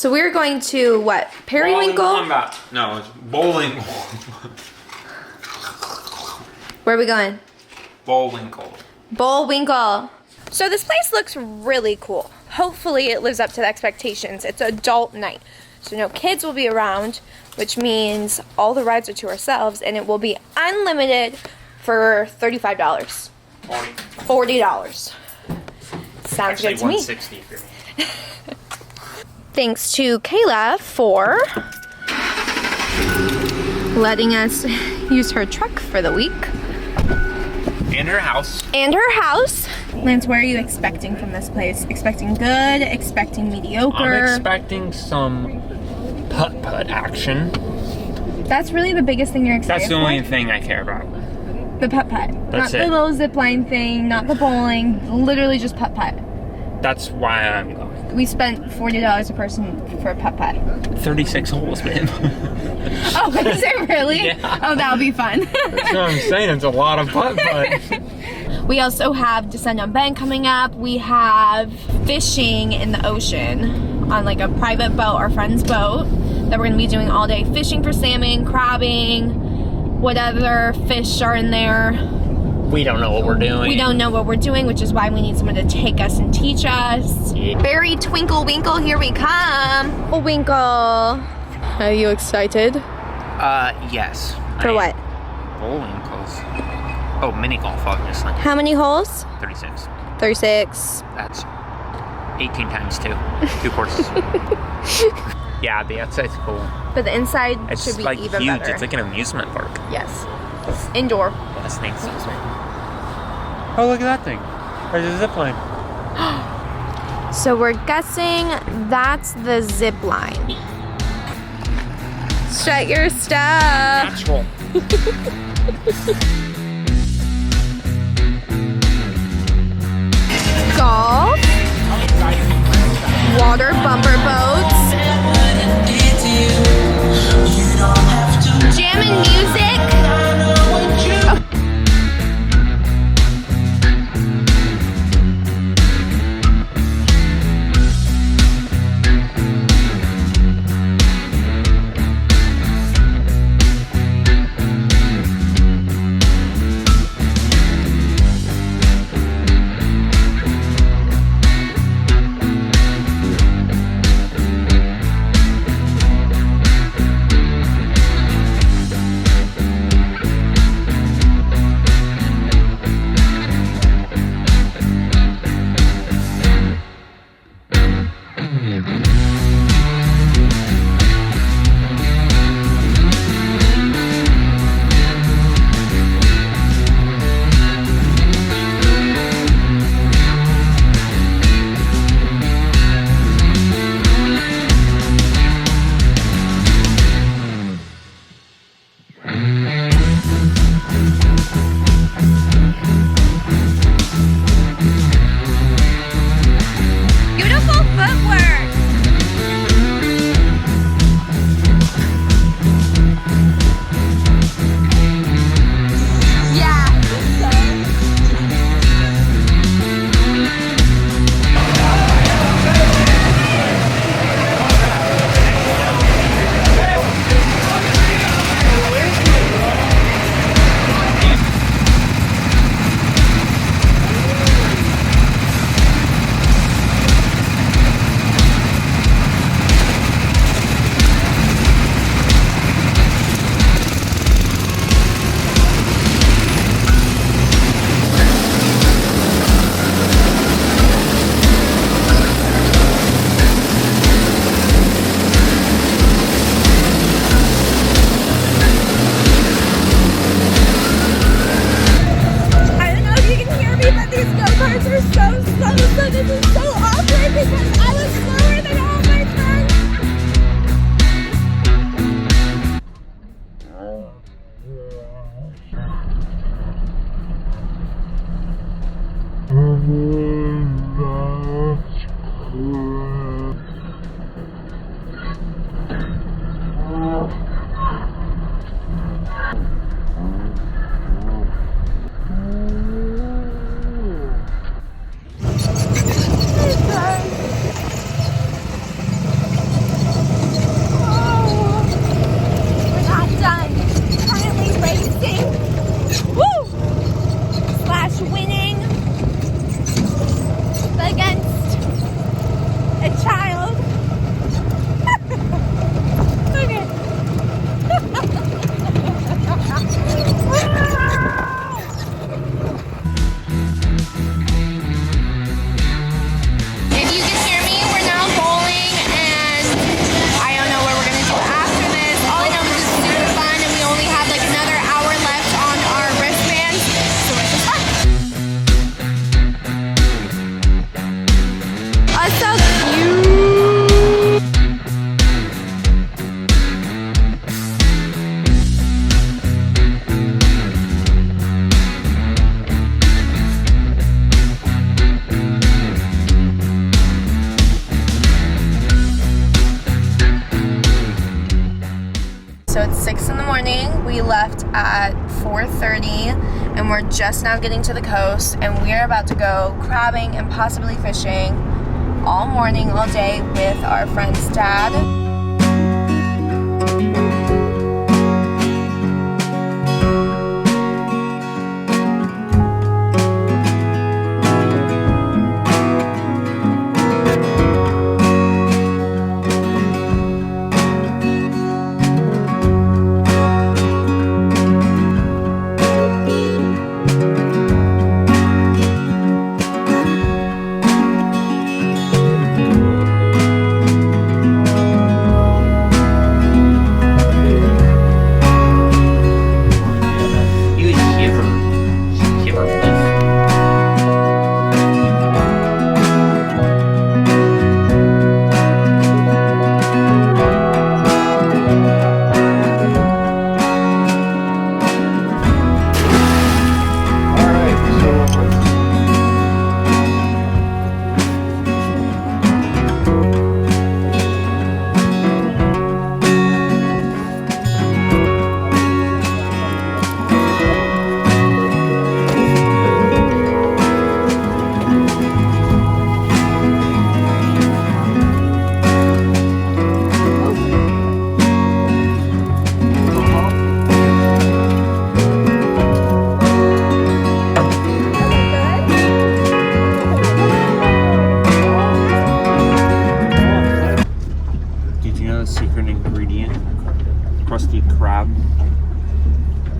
So we're going to what? Periwinkle? No, it's bowling. Where are we going? Bullwinkle. Bullwinkle. So this place looks really cool. Hopefully it lives up to the expectations. It's adult night. So no kids will be around, which means all the rides are to ourselves, and it will be unlimited for $35. $40. Sounds good to me. $160 for me. Thanks to Kayla for letting us use her truck for the week. And her house. And her house. Lance, what are you expecting from this place? Expecting good? Expecting mediocre? I'm expecting some putt-putt action. That's really the biggest thing you're excited That's the only thing I care about. The putt-putt. Not That's the it. little zip line thing, not the bowling, literally just putt-putt. That's why I'm going. We spent $40 a person for a putt-putt. 36 holes, man. Oh, is it really? Yeah. Oh, that'll be fun. That's what I'm saying. It's a lot of putt-putt. We also have Descend on Bank coming up. We have fishing in the ocean on like a private boat, our friend's boat, that we're gonna be doing all day. Fishing for salmon, crabbing, what other fish are in there. We don't know what we're doing. We don't know what we're doing, which is why we need someone to take us and teach us. Yeah. Berry Twinkle Winkle, here we come. Oh, Winkle. Are you excited? Yes. For what? Bowling close. Oh, mini golf, obviously. How many holes? 36. 36. That's 18 times 2. 2 courses. Yeah, the outside's cool. But the inside It's should be like even huge. better. It's like an amusement park. Yes. Indoor. That's neat. Oh, look at that thing. There's a zip line. So we're guessing that's the zip line. Shut your stuff. Natural. Golf. Water bumper boats. Jamming music. Oh. So it's 6 in the morning. We left at 4:30 and we're just now getting to the coast, and we're about to go crabbing and possibly fishing all morning, all day with our friend's dad.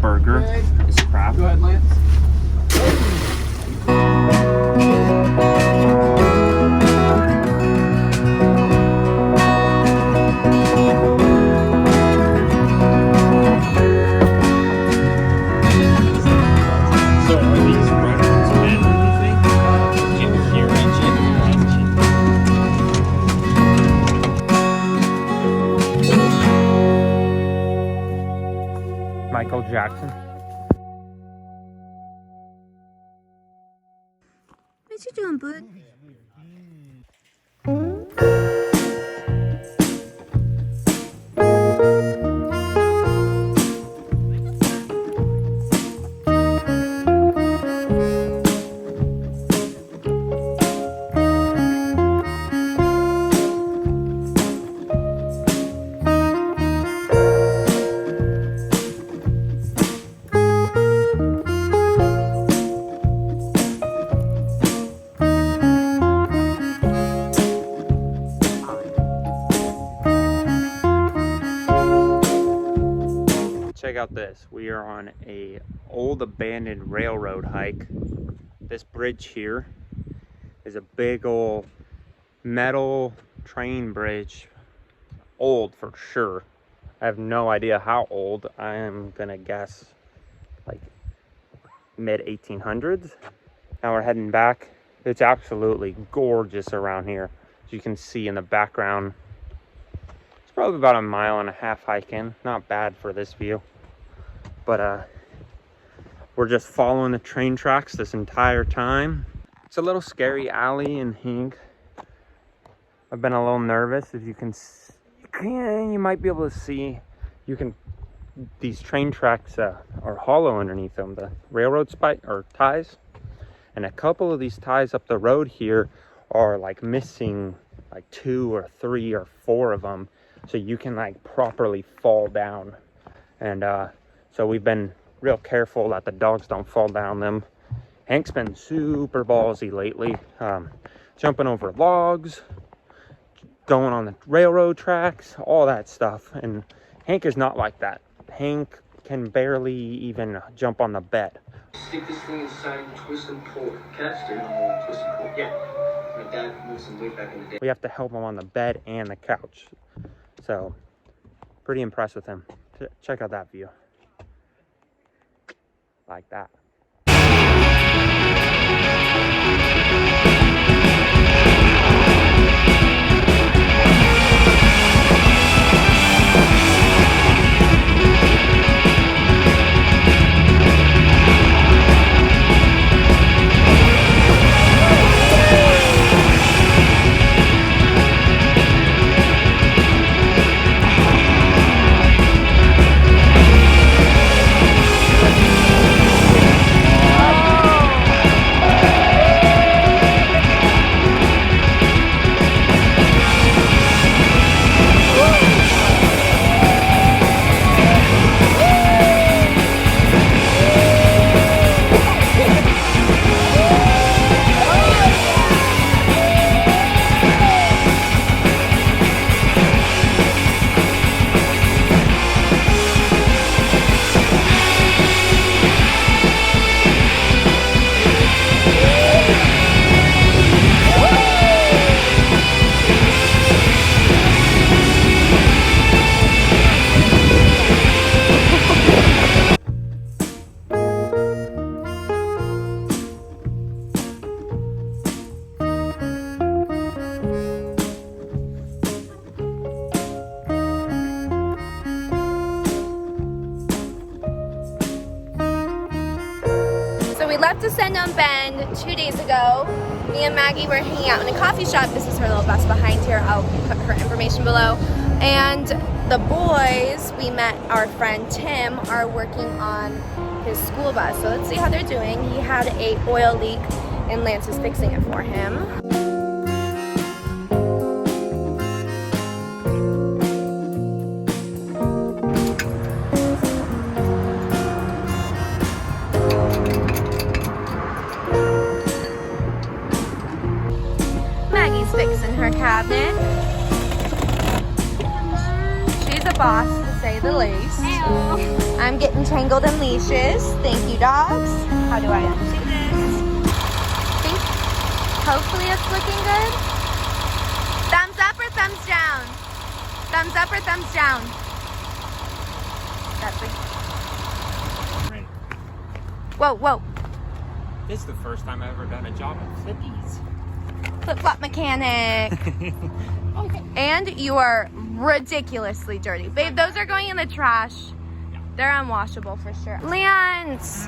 Burger is crab. Go ahead, Lance. So are these restaurants men, you think? Jim here and Jim. Michael Jackson. What you doing, bud? Check out this. We are on a old abandoned railroad hike. This bridge here is a big old metal train bridge. Old for sure. I have no idea how old. I am gonna guess like mid 1800s. Now we're heading back. It's absolutely gorgeous around here. As you can see in the background, it's probably about 1.5 miles hiking. Not bad for this view. But we're just following the train tracks this entire time. It's a little scary, Allie and Hank. I've been a little nervous. If you can, you might be able to see. These train tracks are hollow underneath them. The railroad spike or ties, and a couple of these ties up the road here are like missing like 2 or 3 or 4 of them, so you can like properly fall down. And so we've been real careful that the dogs don't fall down them. Hank's been super ballsy lately, jumping over logs, going on the railroad tracks, all that stuff. And Hank is not like that. Hank can barely even jump on the bed. Stick this thing inside, twist and pull. Catch it, twist and pull. Yeah. My dad moved some weight back in the day. We have to help him on the bed and the couch. So, pretty impressed with him. Check out that view. Like that. DECEND on Bend 2 days ago. Me and Maggie were hanging out in a coffee shop. This is her little bus behind here. I'll put her information below. And the boys, we met our friend Tim, are working on his school bus. So let's see how they're doing. He had a oil leak and Lance is fixing it for him. Maggie's fixing her cabinet. She's a boss, to say the least. I'm getting tangled in leashes. Thank you, dogs. How do I undo this? Think, hopefully it's looking good. Thumbs up or thumbs down? Thumbs up or thumbs down? That's like... Whoa, whoa. This is the first time I've ever done a job with flippies. Flip-flop mechanic. Okay. And you are ridiculously dirty. Babe, those are going in the trash. They're unwashable for sure. Lance!